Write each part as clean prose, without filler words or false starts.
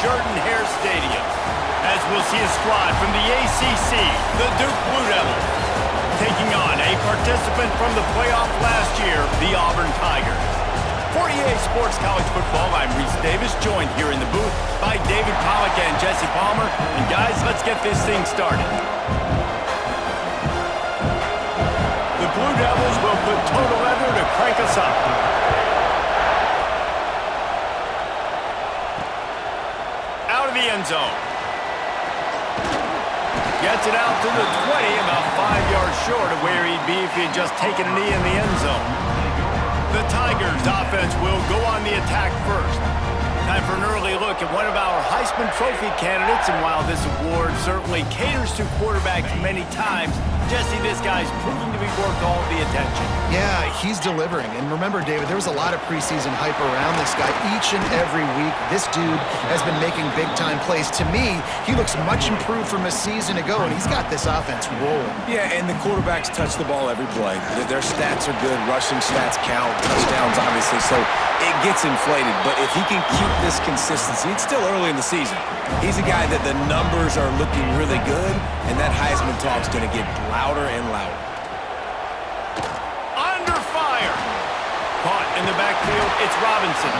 Jordan-Hare Stadium, as we'll see a squad from the ACC, the Duke Blue Devils, taking on a participant from the playoff last year, the Auburn Tigers. For EA Sports College Football, I'm Reese Davis, joined here in the booth by David Pollack and Jesse Palmer. And guys, let's get this thing started. The Blue Devils will put total leather to crank us up. Out of the end zone. Gets it out to the 20, about 5 yards short of where he'd be if he had just taken a knee in the end zone. The Tigers offense will go on the attack first. Time for an early look at one of our Heisman Trophy candidates, and while this award certainly caters to quarterbacks many times, Jesse, this guy's proving to be worth all the attention. Yeah, he's delivering. And remember, David, there was a lot of preseason hype around this guy each and every week. This dude has been making big-time plays. To me, he looks much improved from a season ago, and he's got this offense rolling. Yeah, and the quarterbacks touch the ball every play. Their stats are good. Rushing stats count. Touchdowns, obviously. So it gets inflated. But if he can keep this consistency, it's still early in the season. He's a guy that the numbers are looking really good, and that Heisman talk's going to get louder and louder. Under fire. Caught in the backfield, it's Robinson.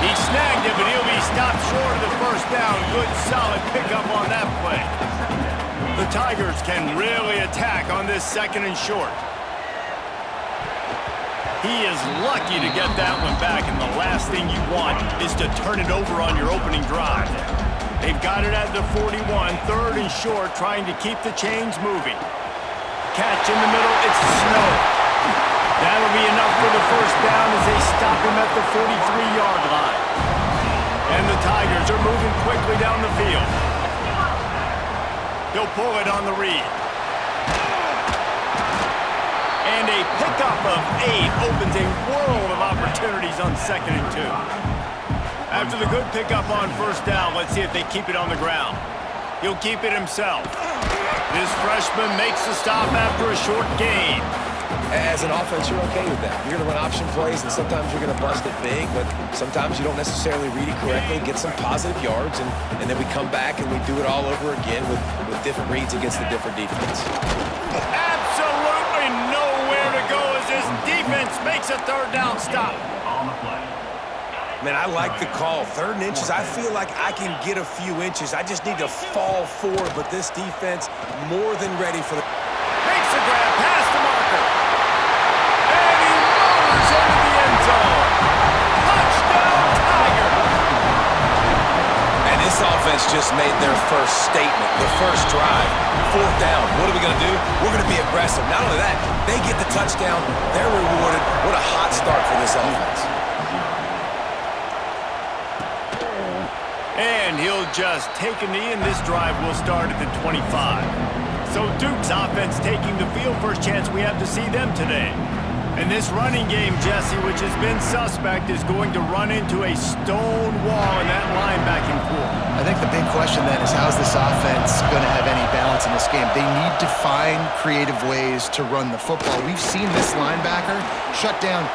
He snagged it, but he'll be stopped short of the first down. Good, solid pickup on that play. The Tigers can really attack on this second and short. He is lucky to get that one back, and the last thing you want is to turn it over on your opening drive. They've got it at the 41, third and short, trying to keep the chains moving. Catch in the middle, it's Snow. That'll be enough for the first down as they stop him at the 43-yard line. And the Tigers are moving quickly down the field. He'll pull it on the read. And a pickup of 8 opens a world of opportunities on 2nd and 2. After the good pickup on first down, let's see if they keep it on the ground. He'll keep it himself. This freshman makes the stop after a short gain. As an offense, you're okay with that. You're going to run option plays, and sometimes you're going to bust it big, but sometimes you don't necessarily read it correctly, get some positive yards, and then we come back and we do it all over again with different reads against the different defense. Absolutely nowhere to go as this defense makes a third down stop. On the play. Man, I like the call. 3rd and inches, I feel like I can get a few inches. I just need to fall forward, but this defense more than ready for the... Makes the grab past the marker. And he motors into the end zone. Touchdown, Tigers. And this offense just made their first statement, the first drive. 4th down. What are we going to do? We're going to be aggressive. Not only that, they get the touchdown. They're rewarded. What a hot start for this offense. And he'll just take a knee, and this drive will start at the 25. So Duke's offense taking the field. First chance we have to see them today. And this running game, Jesse, which has been suspect, is going to run into a stone wall in that linebacking core. I think the big question then is, how's this offense going to have any balance in this game? They need to find creative ways to run the football. We've seen this linebacker shut down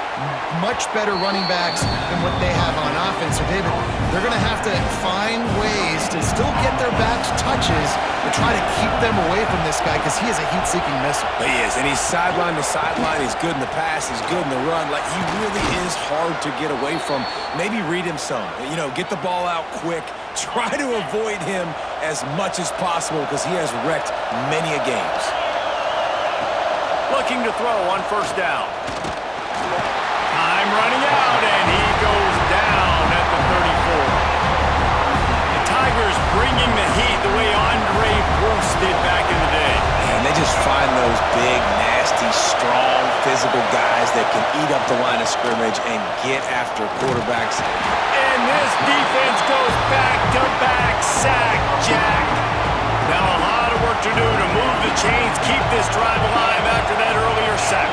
much better running backs than what they have on offense. So, David, they're going to have to find ways to still get their backs touches but try to keep them away from this guy because he is a heat-seeking missile. He is, and he's sideline to sideline. He's good in the pass. He's good in the run. Like, he really is hard to get away from. Maybe read him some. You know, get the ball out quick. Try to avoid him as much as possible because he has wrecked many a games. Looking to throw on first down. Time running out, and he goes down at the 34. The Tigers bringing the heat the way Andre Bruce did back in the day. And they just find those big, nasty, strong, physical guys that can eat up the line of scrimmage and get after quarterbacks. And this defense goes back-to-back sack, Jack. Now a lot of work to do to move the chains, keep this drive alive after that earlier sack.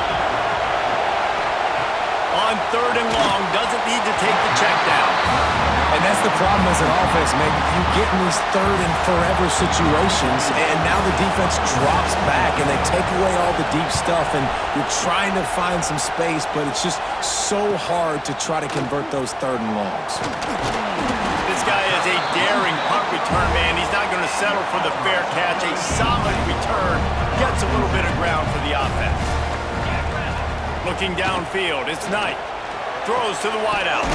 On 3rd and long, doesn't need to take the check down. And that's the problem as an offense, man. You get in these 3rd and forever situations, and now the defense drops back, and they take away all the deep stuff, and you're trying to find some space, but it's just so hard to try to convert those 3rd and longs. The This guy is a daring punt return man. He's not going to settle for the fair catch. A solid return gets a little bit of ground for the offense. Looking downfield, it's Knight. Throws to the wideout.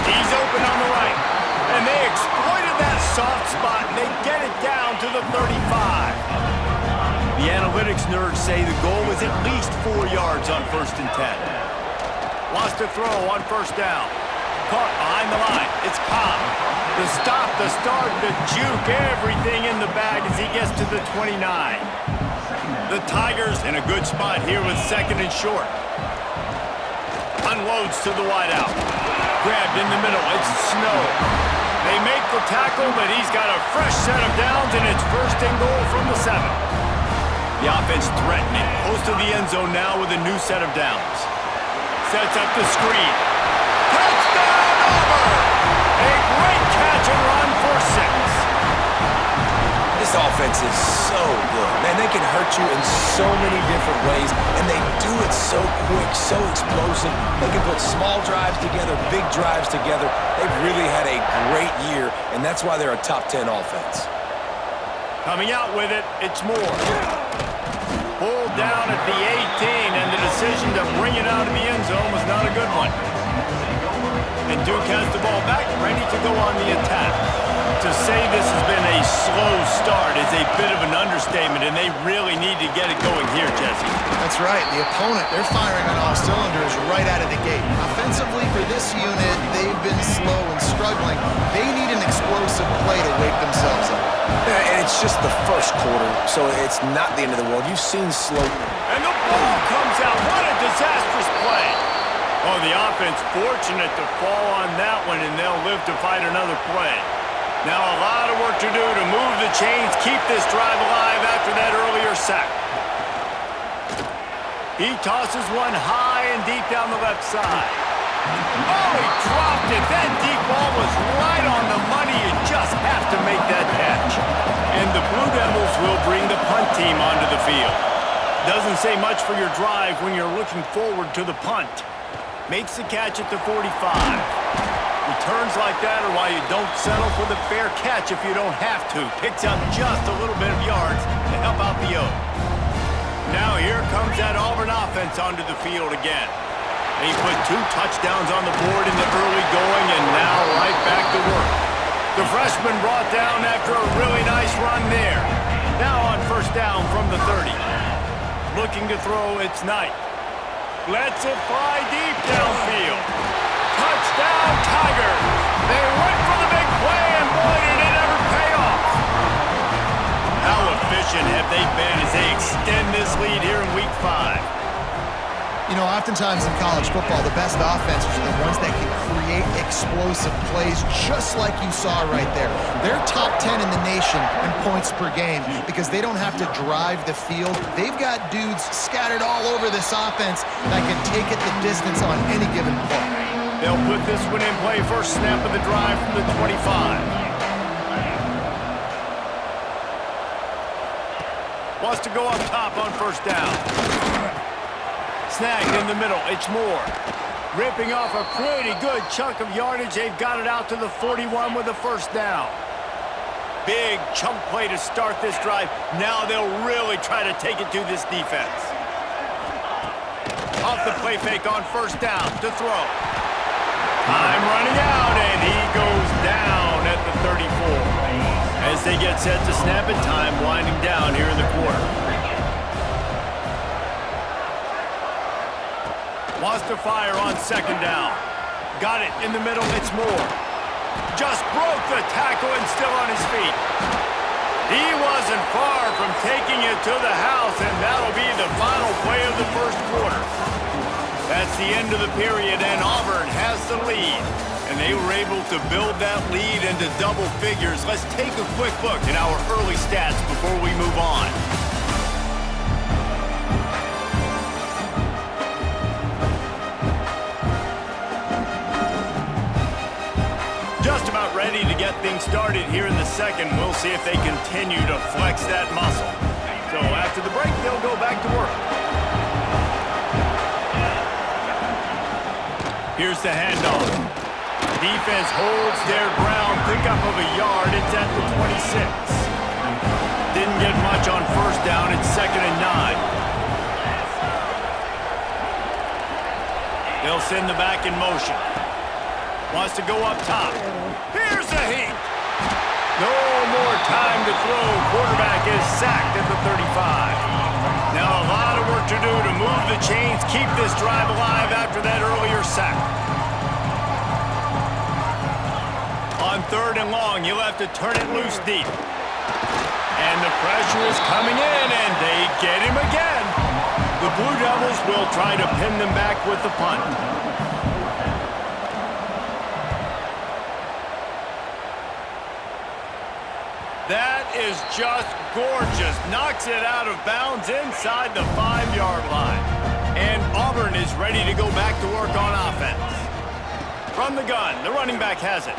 He's open on the right. And they exploited that soft spot, and they get it down to the 35. The analytics nerds say the goal is at least 4 yards on 1st and 10. Wants to throw on 1st down. Caught behind the line. It's Cobb. The stop, the start, the juke, everything in the bag as he gets to the 29. The Tigers in a good spot here with 2nd and short. Unloads to the wideout. Grabbed in the middle. It's Snow. They make the tackle, but he's got a fresh set of downs, and it's 1st and goal from the 7. The offense threatening. Close to the end zone now with a new set of downs. Sets up the screen. Touchdown, Auburn! A great catch and run for 6. This offense is so good. Man, they can hurt you in so many different ways, and they do it so quick, so explosive. They can put small drives together, big drives together. They've really had a great year, and that's why they're a top 10 offense. Coming out with it, it's Moore. Pulled down at the 18, and the decision to bring it out of the end zone was not a good one. And Duke has the ball back, ready to go on the attack. To say this has been a slow start is a bit of an understatement, and they really need to get it going here, Jesse. That's right. The opponent, they're firing on all cylinders right out of the gate. Offensively for this unit, they've been slow and struggling. They need an explosive play to wake themselves up. Yeah, and it's just the first quarter, so it's not the end of the world. You've seen slow. And the ball comes out. What a disastrous play. Oh, the offense fortunate to fall on that one, and they'll live to fight another play. Now a lot of work to do to move the chains, keep this drive alive after that earlier sack. He tosses one high and deep down the left side. Oh, he dropped it. That deep ball was right on the money. You just have to make that catch. And the Blue Devils will bring the punt team onto the field. Doesn't say much for your drive when you're looking forward to the punt. Makes the catch at the 45. Returns like that are why you don't settle for the fair catch if you don't have to. Picks up just a little bit of yards to help out the O. Now here comes that Auburn offense onto the field again. They put 2 touchdowns on the board in the early going, and now right back to work. The freshman brought down after a really nice run there. Now on 1st down from the 30. Looking to throw, it's Knight. Lets it fly deep downfield. Touchdown, Tigers! They went for the big play, and boy, did it ever pay off! How efficient have they been as they extend this lead here in Week 5? You know, oftentimes in college football, the best offenses are the ones that can create explosive plays just like you saw right there. They're top 10 in the nation in points per game because they don't have to drive the field. They've got dudes scattered all over this offense that can take it the distance on any given play. They'll put this one in play. First snap of the drive from the 25. Wants to go up top on 1st down. Snagged in the middle. It's Moore. Ripping off a pretty good chunk of yardage. They've got it out to the 41 with a 1st down. Big chunk play to start this drive. Now they'll really try to take it to this defense. Off the play fake on 1st down to throw. Time running out, and he goes down at the 34. As they get set to snap it, time winding down here in the quarter. Wants to fire on 2nd down. Got it in the middle, it's Moore. Just broke the tackle and still on his feet. He wasn't far from taking it to the house, and that'll be the final play of the 1st quarter. That's the end of the period, and Auburn has the lead. And they were able to build that lead into double figures. Let's take a quick look at our early stats before we move on. Just about ready to get things started here in the 2nd. We'll see if they continue to flex that muscle. So after the break, they'll go back to work. Here's the handoff. Defense holds their ground pickup of a yard. It's at the 26. Didn't get much on first down. It's 2nd and 9. They'll send the back in motion. Wants to go up top. Here's the heat. No more time to throw. Quarterback is sacked at the 35. Now a lot of work to do to move the chains, keep this drive alive after that earlier sack. On 3rd and long, you'll have to turn it loose deep. And the pressure is coming in, and they get him again. The Blue Devils will try to pin them back with the punt. That is just gorgeous. Knocks it out of bounds inside the 5-yard line. And Auburn is ready to go back to work on offense. From the gun, the running back has it.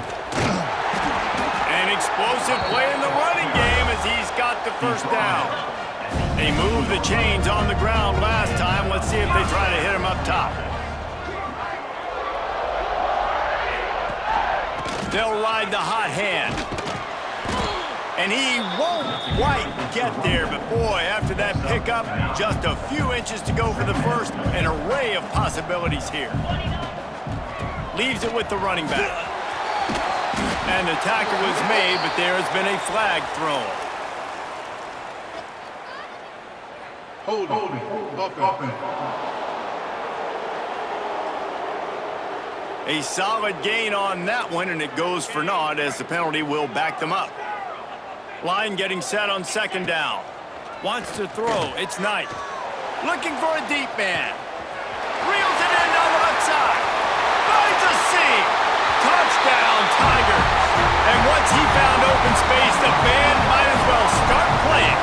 An explosive play in the running game as he's got the first down. They moved the chains on the ground last time. Let's see if they try to hit him up top. They'll ride the hot hand. And he won't quite get there, but boy, after that pickup, just a few inches to go for the first. An array of possibilities here. Leaves it with the running back. And the tackle was made, but there has been a flag thrown. Holding. A solid gain on that one, and it goes for naught as the penalty will back them up. Line getting set on 2nd down. Wants to throw. It's Knight. Looking for a deep man. Reels it in on the left side. Finds a seam. Touchdown, Tigers. And once he found open space, the band might as well start playing.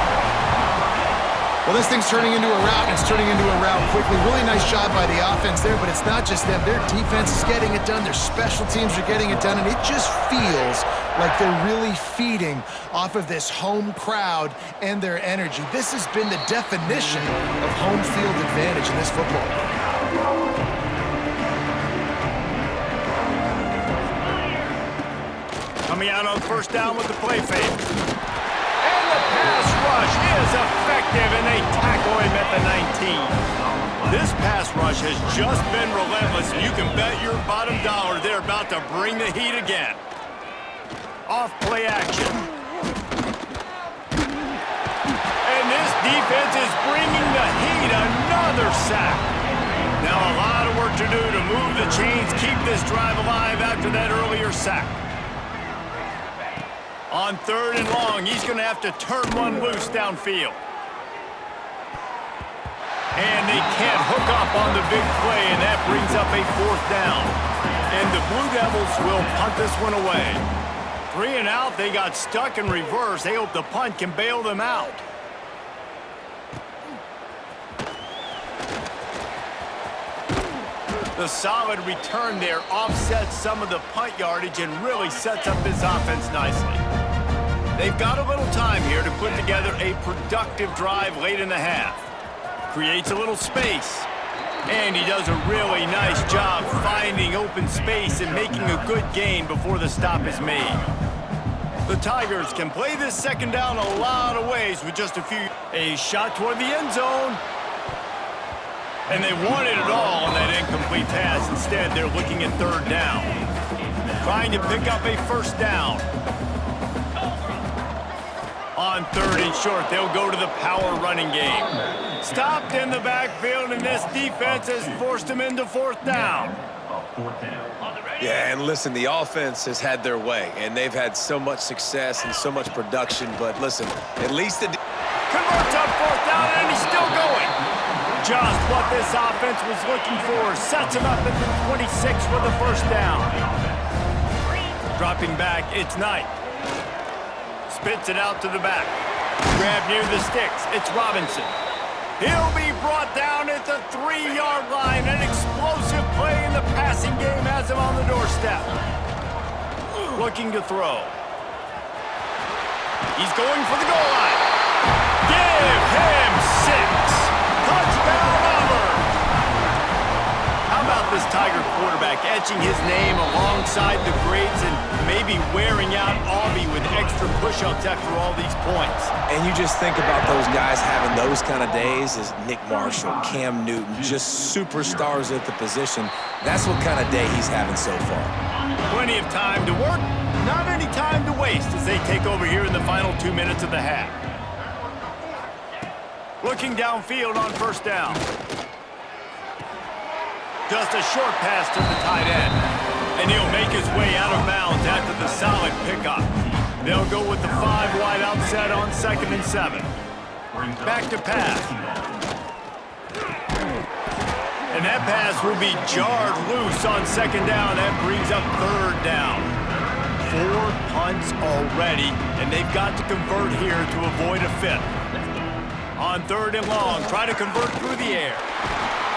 Well, this thing's turning into a rout, and it's turning into a rout quickly. Really nice job by the offense there, but it's not just them. Their defense is getting it done. Their special teams are getting it done, and it just feels like they're really feeding off of this home crowd and their energy. This has been the definition of home field advantage in this football game. Coming out on 1st down with the play fake. And the pass rush is effective, and they tackle him at the 19. This pass rush has just been relentless, and you can bet your bottom dollar they're about to bring the heat again. Off play action. And this defense is bringing the heat. Another sack. Now a lot of work to do to move the chains, keep this drive alive after that earlier sack. On 3rd and long, he's going to have to turn one loose downfield. And they can't hook up on the big play, and that brings up a 4th down. And the Blue Devils will punt this one away. 3 and out, they got stuck in reverse. They hope the punt can bail them out. The solid return there offsets some of the punt yardage and really sets up this offense nicely. They've got a little time here to put together a productive drive late in the half. Creates a little space. And he does a really nice job finding open space and making a good gain before the stop is made. The Tigers can play this 2nd down a lot of ways with just a few. A shot toward the end zone. And they wanted it all on that incomplete pass. Instead, they're looking at 3rd down. Trying to pick up a 1st down. On 3rd and short, they'll go to the power running game. Stopped in the backfield, and this defense has forced them into 4th down. Yeah, and listen, the offense has had their way, and they've had so much success and so much production. But listen, at least the converts on 4th down, and he's still going. Just what this offense was looking for. Sets him up at the 26 for the 1st down. Dropping back, it's Knight. Spits it out to the back. Grab near the sticks. It's Robinson. He'll be brought down at the 3-yard line. An explosive play in the passing game has him on the doorstep. Looking to throw. He's going for the goal line. Give him 6. Touchdown, Auburn. How about this Tiger quarterback etching his name alongside the greats and maybe wearing out after all these points. And you just think about those guys having those kind of days as Nick Marshall, Cam Newton, just superstars at the position. That's what kind of day he's having so far. Plenty of time to work, not any time to waste as they take over here in the final 2 minutes of the half. Looking downfield on first down. Just a short pass to the tight end. And he'll make his way out of bounds after the solid pickup. They'll go with the 5 wide outset on 2nd and 7. Back to pass. And that pass will be jarred loose on 2nd down. That brings up 3rd down. 4 punts already, and they've got to convert here to avoid a 5th. On 3rd and long, try to convert through the air.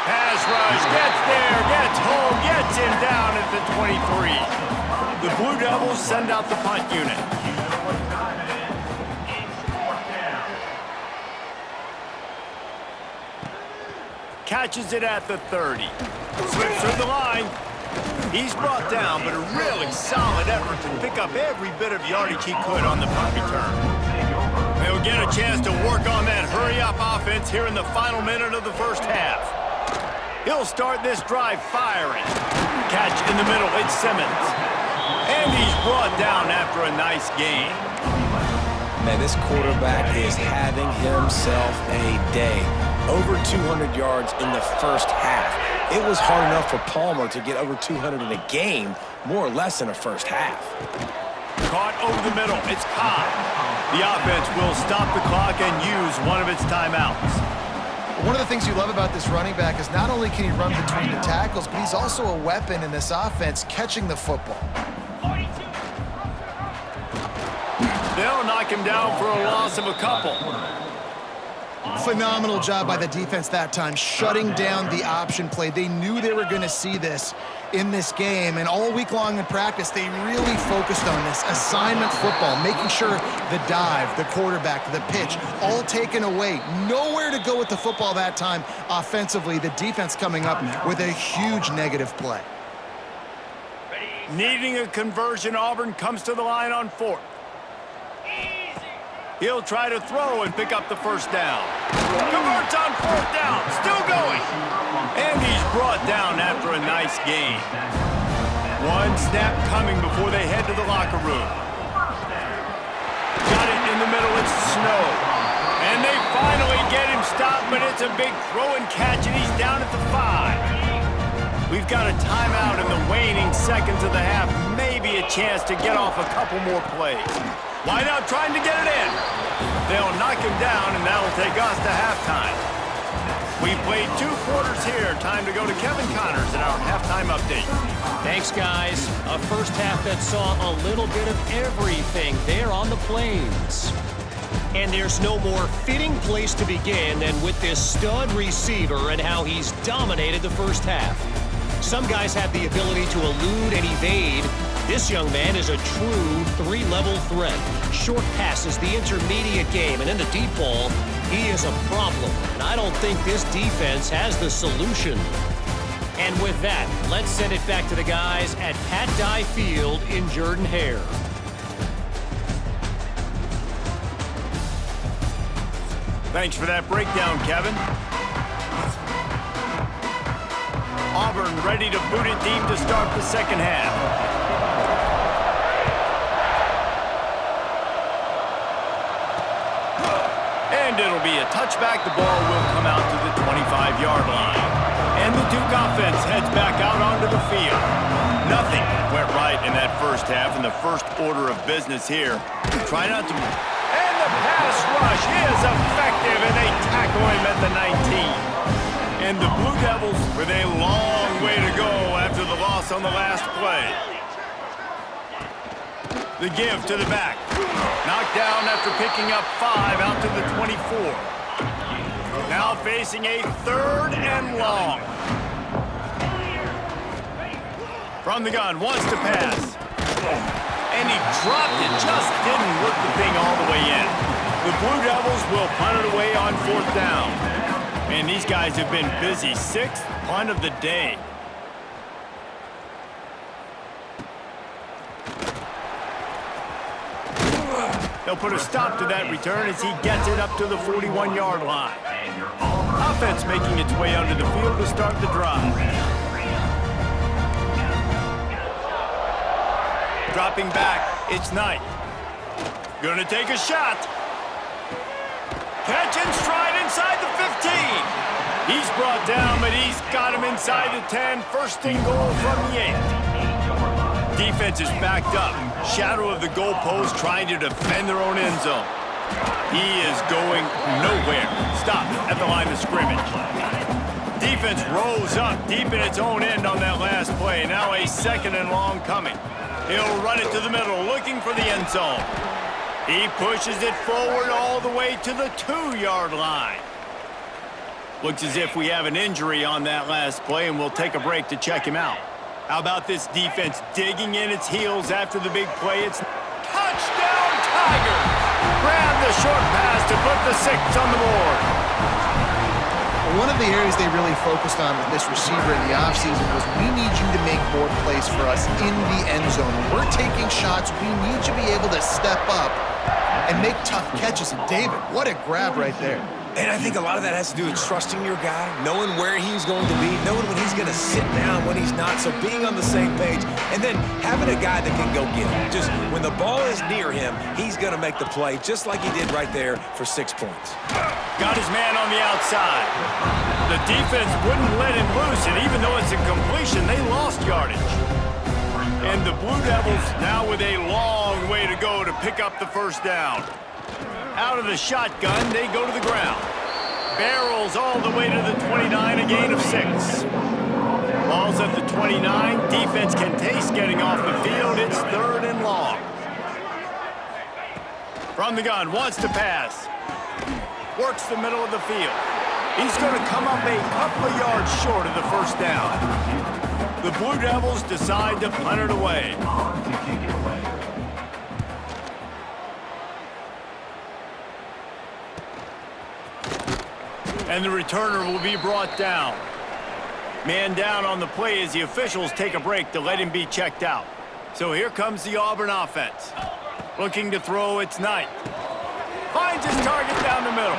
Pass rush, gets there, gets home, gets him down at the 23. The Blue Devils send out the punt unit. Catches it at the 30. Slips through the line. He's brought down, but a really solid effort to pick up every bit of yardage he could on the punt return. They'll get a chance to work on that hurry-up offense here in the final minute of the first half. He'll start this drive firing. Catch in the middle, it's Simmons. And he's brought down after a nice gain. Man, this quarterback is having himself a day. Over 200 yards in the first half. It was hard enough for Palmer to get over 200 in a game, more or less in a first half. Caught over the middle, it's Cobb. The offense will stop the clock and use one of its timeouts. One of the things you love about this running back is not only can he run between the tackles, but he's also a weapon in this offense catching the football. They'll knock him down for a loss of a couple. Phenomenal job by the defense that time, shutting down the option play. They knew they were going to see this in this game, and all week long in practice, they really focused on this assignment football, making sure the dive, the quarterback, the pitch, all taken away. Nowhere to go with the football that time offensively. The defense coming up with a huge negative play. Needing a conversion, Auburn comes to the line on 4th. He'll try to throw and pick up the first down. Converts on 4th down, still going. And he's brought down after a nice gain. One snap coming before they head to the locker room. Got it in the middle, it's Snow. And they finally get him stopped, but it's a big throw and catch, and he's down at the 5. We've got a timeout in the waning seconds of the half. Maybe a chance to get off a couple more plays. Why not trying to get it in? They'll knock him down, and that'll take us to halftime. We've played 2 quarters here. Time to go to Kevin Connors in our halftime update. Thanks, guys. A first half that saw a little bit of everything there on the Plains. And there's no more fitting place to begin than with this stud receiver and how he's dominated the first half. Some guys have the ability to elude and evade. This young man is a true 3-level threat. Short passes, the intermediate game, and in the deep ball, he is a problem. And I don't think this defense has the solution. And with that, let's send it back to the guys at Pat Dye Field in Jordan-Hare. Thanks for that breakdown, Kevin. Auburn ready to boot it deep to start the second half. And it'll be a touchback. The ball will come out to the 25-yard line. And the Duke offense heads back out onto the field. Nothing went right in that first half, and the first order of business here. Try not to... And the pass rush is effective, and they tackle him at the 19. And the Blue Devils with a long way to go after the loss on the last play. The give to the back. Knocked down after picking up 5 out to the 24. Now facing a 3rd and long. From the gun, wants to pass. And he dropped it, just didn't work the thing all the way in. The Blue Devils will punt it away on 4th down. And these guys have been busy. 6th punt of the day. They'll put a stop to that return as he gets it up to the 41-yard line. Offense making its way onto the field to start the drive. Dropping back, it's Knight. Gonna take a shot. Catch and stride inside the 15. He's brought down, but he's got him inside the 10. First and goal from the 8. Defense is backed up. Shadow of the goalpost trying to defend their own end zone. He is going nowhere. Stop at the line of scrimmage. Defense rose up deep in its own end on that last play. Now a 2nd and long coming. He'll run it to the middle, looking for the end zone. He pushes it forward all the way to the 2-yard line. Looks as if we have an injury on that last play, and we'll take a break to check him out. How about this defense digging in its heels after the big play? It's touchdown Tigers! Grab the short pass to put the 6 on the board. One of the areas they really focused on with this receiver in the offseason was we need you to make more plays for us in the end zone. When we're taking shots, we need you to be able to step up and make tough catches. And David, what a grab right there. And I think a lot of that has to do with trusting your guy, knowing where he's going to be, knowing when he's going to sit down, when he's not, so being on the same page, and then having a guy that can go get him. Just when the ball is near him, he's going to make the play, just like he did right there for 6 points. Got his man on the outside. The defense wouldn't let him loose, and even though it's a completion, they lost yardage. And the Blue Devils now with a long way to go to pick up the first down. Out of the shotgun, they go to the ground. Barrels all the way to the 29, a gain of 6. Ball's at the 29. Defense can taste getting off the field. It's 3rd and long. From the gun, wants to pass. Works the middle of the field. He's going to come up a couple of yards short of the first down. The Blue Devils decide to punt it away. And the returner will be brought down. Man down on the play as the officials take a break to let him be checked out. So here comes the Auburn offense. Looking to throw, it's Knight. Finds his target down the middle.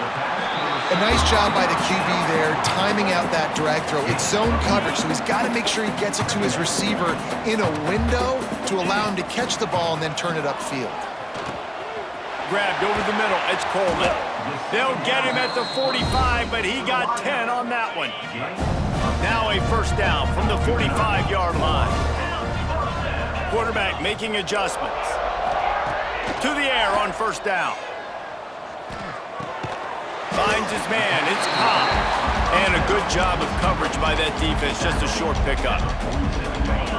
A nice job by the QB there, timing out that drag throw. It's zone coverage, so he's got to make sure he gets it to his receiver in a window to allow him to catch the ball and then turn it upfield. Grabbed over the middle, it's Coleman. They'll get him at the 45, but he got 10 on that one. Now a first down from the 45-yard line. Quarterback making adjustments. To the air on first down. Finds his man, it's Cobb. And a good job of coverage by that defense, just a short pickup.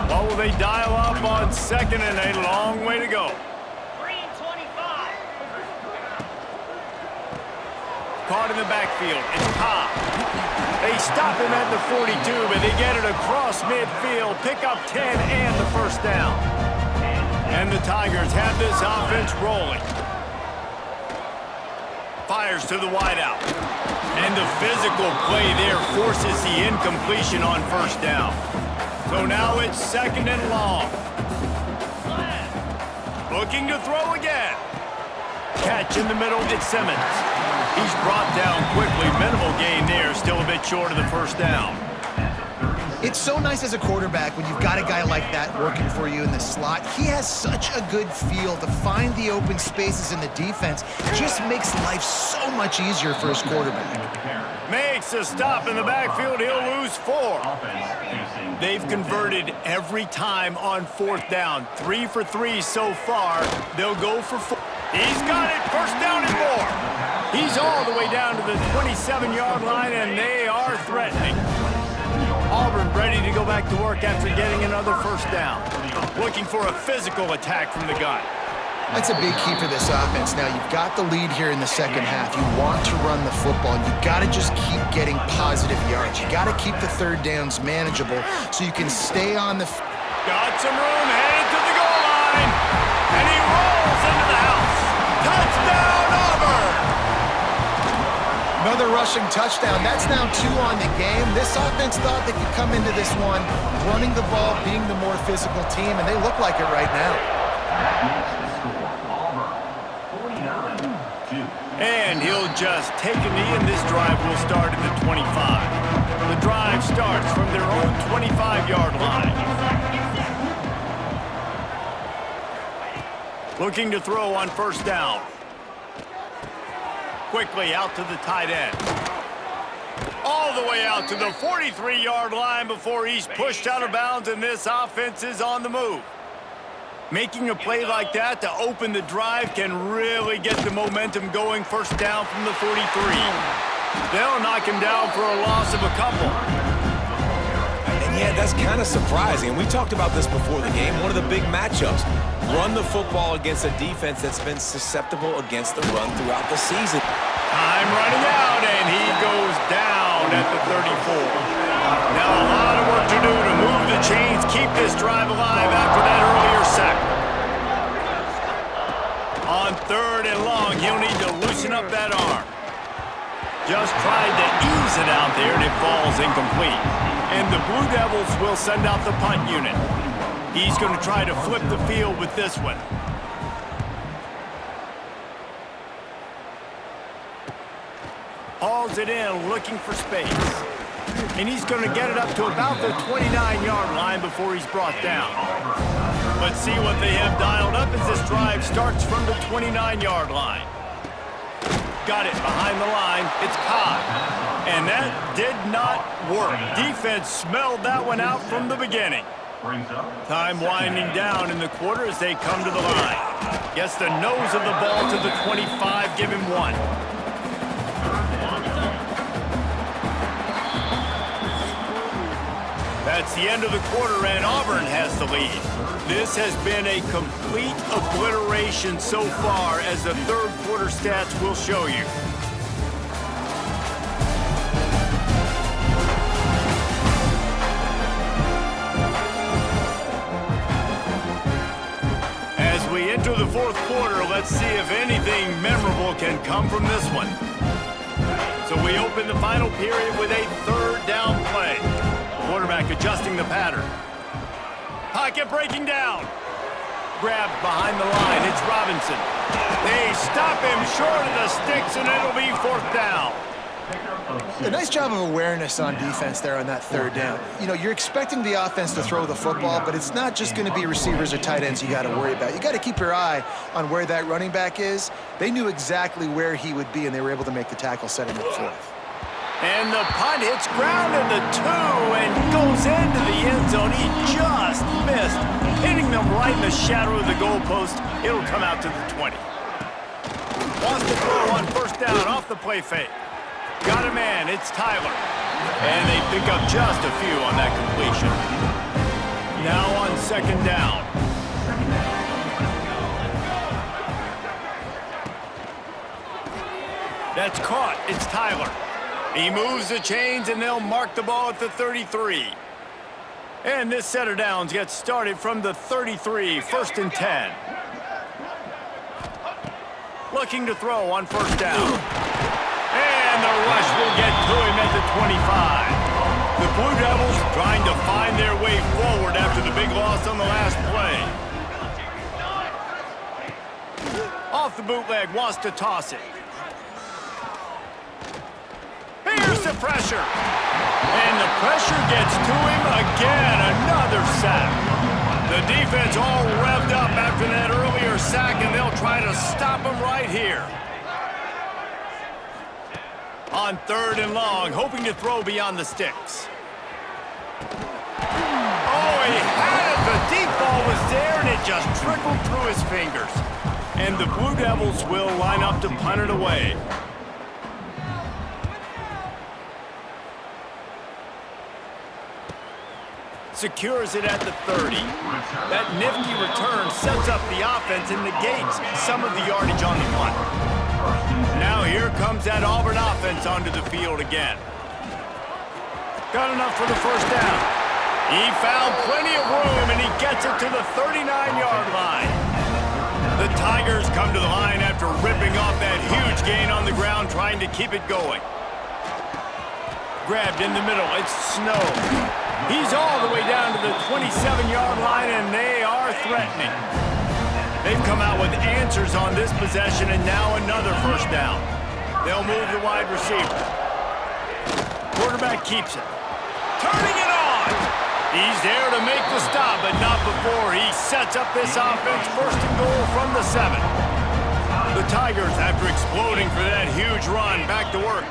What will they dial up on 2nd and a long way to go? Caught in the backfield, it's Cobb. They stop him at the 42, but they get it across midfield, pick up 10 and the first down. And the Tigers have this offense rolling. Fires to the wideout. And the physical play there forces the incompletion on first down. So now it's 2nd and long. Looking to throw again. Catch in the middle, it's Simmons. He's brought down quickly. Minimal gain there, still a bit short of the first down. It's so nice as a quarterback when you've got a guy like that working for you in the slot. He has such a good feel to find the open spaces in the defense. It just makes life so much easier for his quarterback. Makes a stop in the backfield. He'll lose 4. They've converted every time on 4th down. 3 for 3 so far. They'll go for 4. He's got it. First down and more. He's all the way down to the 27-yard line, and they are threatening. Auburn ready to go back to work after getting another first down. Looking for a physical attack from the gun. That's a big key for this offense. Now, you've got the lead here in the second half. You want to run the football. You've got to just keep getting positive yards. You got to keep the third downs manageable so you can stay on the... Got some room, headed to the goal line. And he rolls into the house. Touchdown, Auburn! Another rushing touchdown. That's now 2 on the game. This offense thought they could come into this one running the ball, being the more physical team, and they look like it right now. And he'll just take a knee, and this drive will start at the 25. The drive starts from their own 25-yard line. Looking to throw on first down. Quickly out to the tight end. All the way out to the 43-yard line before he's pushed out of bounds, and this offense is on the move. Making a play like that to open the drive can really get the momentum going. First down from the 43. They'll knock him down for a loss of a couple. And yeah, that's kind of surprising. We talked about this before the game. One of the big matchups. Run the football against a defense that's been susceptible against the run throughout the season. Time running out, and he goes down at the 34. Now a lot of work to do to move the chains, keep this drive alive after that earlier sack. On third and long, he'll need to loosen up that arm. Just tried to ease it out there, and it falls incomplete. And the Blue Devils will send out the punt unit. He's going to try to flip the field with this one. Hauls it in, looking for space. And he's going to get it up to about the 29-yard line before he's brought down. Let's see what they have dialed up as this drive starts from the 29-yard line. Got it behind the line. It's caught. And that did not work. Defense smelled that one out from the beginning. Time winding down in the quarter as they come to the line. Gets the nose of the ball to the 25. Give him one. That's the end of the quarter, and Auburn has the lead. This has been a complete obliteration so far, as the third quarter stats will show you. As we enter the fourth quarter, let's see if anything memorable can come from this one. So we open the final period with a third down play. Quarterback adjusting the pattern. Pocket breaking down. Grabbed behind the line. It's Robinson. They stop him short of the sticks, and it'll be fourth down. A nice job of awareness on defense there on that third down. You know, you're expecting the offense to throw the football, but it's not just going to be receivers or tight ends you got to worry about. You got to keep your eye on where that running back is. They knew exactly where he would be, and they were able to make the tackle, setting up fourth. And the punt hits ground in the 2 and goes into the end zone. He just missed, hitting them right in the shadow of the goalpost. It'll come out to the 20. Wants to throw on first down off the play fake. Got a man, it's Tyler. And they pick up just a few on that completion. Now on second down. That's caught, it's Tyler. He moves the chains, and they'll mark the ball at the 33. And this set of downs gets started from the 33, first and 10. Looking to throw on first down. And the rush will get to him at the 25. The Blue Devils trying to find their way forward after the big loss on the last play. Off the bootleg, wants to toss it. Here's the pressure. And the pressure gets to him again. Another sack. The defense all revved up after that earlier sack, and they'll try to stop him right here. On third and long, hoping to throw beyond the sticks. Oh, he had it. The deep ball was there, and it just trickled through his fingers. And the Blue Devils will line up to punt it away. Secures it at the 30. That nifty return sets up the offense and negates some of the yardage on the punt. Now here comes that Auburn offense onto the field again. Got enough for the first down. He found plenty of room, and he gets it to the 39-yard line. The Tigers come to the line after ripping off that huge gain on the ground, trying to keep it going. Grabbed in the middle. It's Snow. He's all the way down to the 27-yard line, and they are threatening. They've come out with answers on this possession, and now another first down. They'll move the wide receiver. Quarterback keeps it. Turning it on. He's there to make the stop, but not before he sets up this offense. First and goal from the 7. The Tigers, after exploding for that huge run, back to work.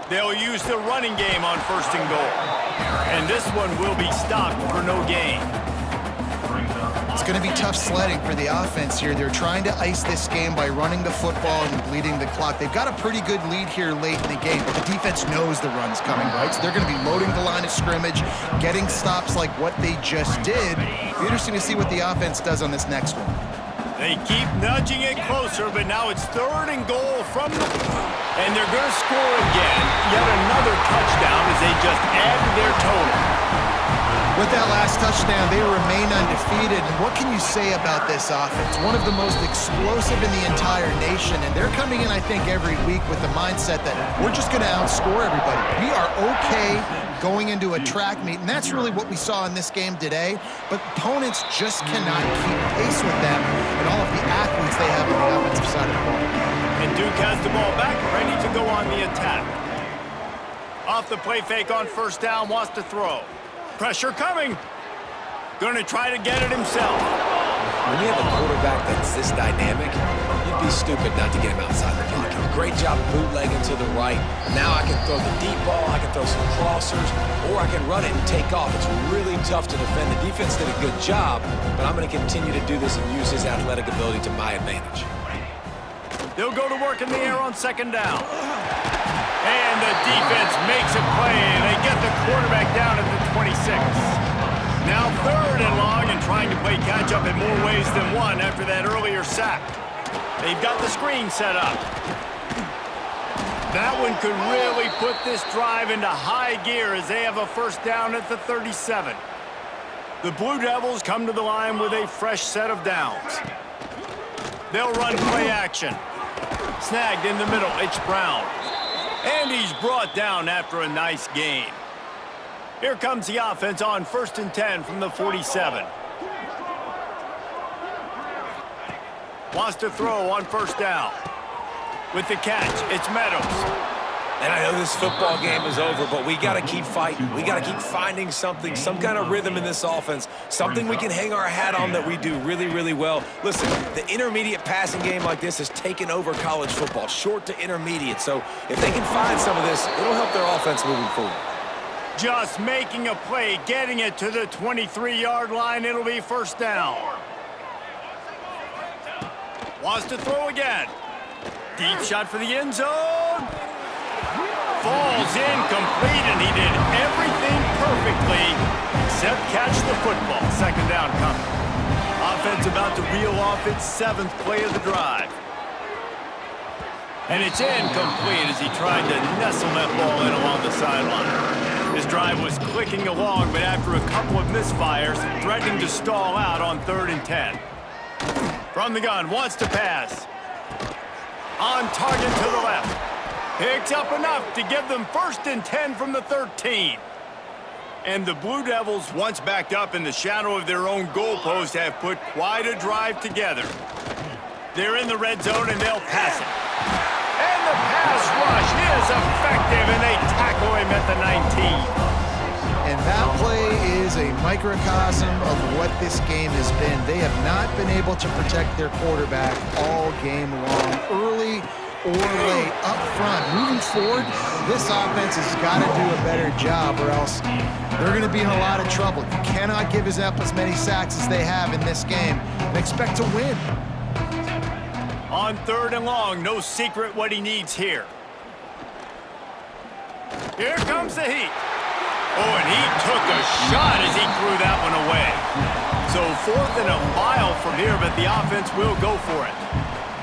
They'll use the running game on first and goal. And this one will be stopped for no gain. It's going to be tough sledding for the offense here. They're trying to ice this game by running the football and bleeding the clock. They've got a pretty good lead here late in the game, but the defense knows the run's coming, right? So they're going to be loading the line of scrimmage, getting stops like what they just did. It'll be interesting to see what the offense does on this next one. They keep nudging it closer, but now it's third and goal from the... And they're going to score again. Yet another touchdown as they just added their total. With that last touchdown, they remain undefeated. And what can you say about this offense? One of the most explosive in the entire nation. And they're coming in, I think, every week with the mindset that we're just going to outscore everybody. We are okay going into a track meet, and that's really what we saw in this game today. But opponents just cannot keep pace with them and all of the athletes they have on the offensive side of the ball. And Duke has the ball back, ready to go on the attack. Off the play fake on first down, wants to throw. Pressure coming. Going to try to get it himself. When you have a quarterback that's this dynamic, you'd be stupid not to get him outside the pocket. Great job bootlegging to the right. Now I can throw the deep ball, I can throw some crossers, or I can run it and take off. It's really tough to defend. The defense did a good job, but I'm going to continue to do this and use his athletic ability to my advantage. They'll go to work in the air on second down. And the defense makes a play, and they get the quarterback down at the 26. Now third and long, and trying to play catch-up in more ways than one after that earlier sack. They've got the screen set up. That one could really put this drive into high gear as they have a first down at the 37. The Blue Devils come to the line with a fresh set of downs. They'll run play action. Snagged in the middle, it's Brown. And he's brought down after a nice gain. Here comes the offense on first and 10 from the 47. Wants to throw on first down. With the catch, it's Meadows. And I know this football game is over, but we got to keep fighting. We got to keep finding something, some kind of rhythm in this offense, something we can hang our hat on that we do really, really well. Listen, the intermediate passing game like this has taken over college football, short to intermediate. So if they can find some of this, it'll help their offense moving forward. Just making a play, getting it to the 23-yard line. It'll be first down. Wants to throw again. Deep shot for the end zone. Falls incomplete, and he did everything perfectly except catch the football. Second down coming. Offense about to reel off its 7th play of the drive. And it's incomplete as he tried to nestle that ball in along the sideline. His drive was clicking along, but after a couple of misfires, threatening to stall out on 3rd and 10. From the gun, wants to pass. On target to the left. Picks up enough to give them first and 10 from the 13. And the Blue Devils, once backed up in the shadow of their own goalpost, have put quite a drive together. They're in the red zone, and they'll pass it. And the pass rush is effective, and they tackle him at the 19. And that play is a microcosm of what this game has been. They have not been able to protect their quarterback all game long, early or late, up front. Moving forward, this offense has got to do a better job, or else they're going to be in a lot of trouble. You cannot give us up as many sacks as they have in this game and expect to win. On 3rd and long, no secret what he needs here. Here comes the heat. Oh, and he took a shot as he threw that one away. So 4th and a mile from here, but the offense will go for it.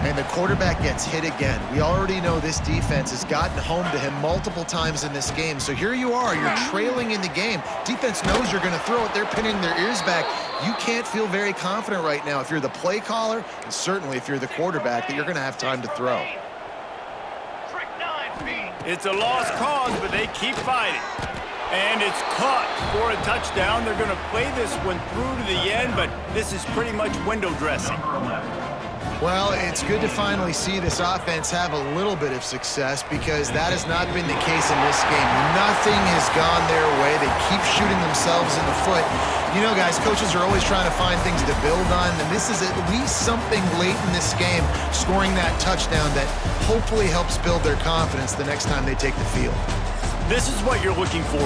And the quarterback gets hit again. We already know this defense has gotten home to him multiple times in this game. So here you are, you're trailing in the game. Defense knows you're going to throw it. They're pinning their ears back. You can't feel very confident right now if you're the play caller, and certainly if you're the quarterback, that you're going to have time to throw. It's a lost cause, but they keep fighting. And it's caught for a touchdown. They're going to play this one through to the end, but this is pretty much window dressing. Well, it's good to finally see this offense have a little bit of success because that has not been the case in this game. Nothing has gone their way. They keep shooting themselves in the foot. You know, guys, coaches are always trying to find things to build on, and this is at least something late in this game, scoring that touchdown that hopefully helps build their confidence the next time they take the field. This is what you're looking for.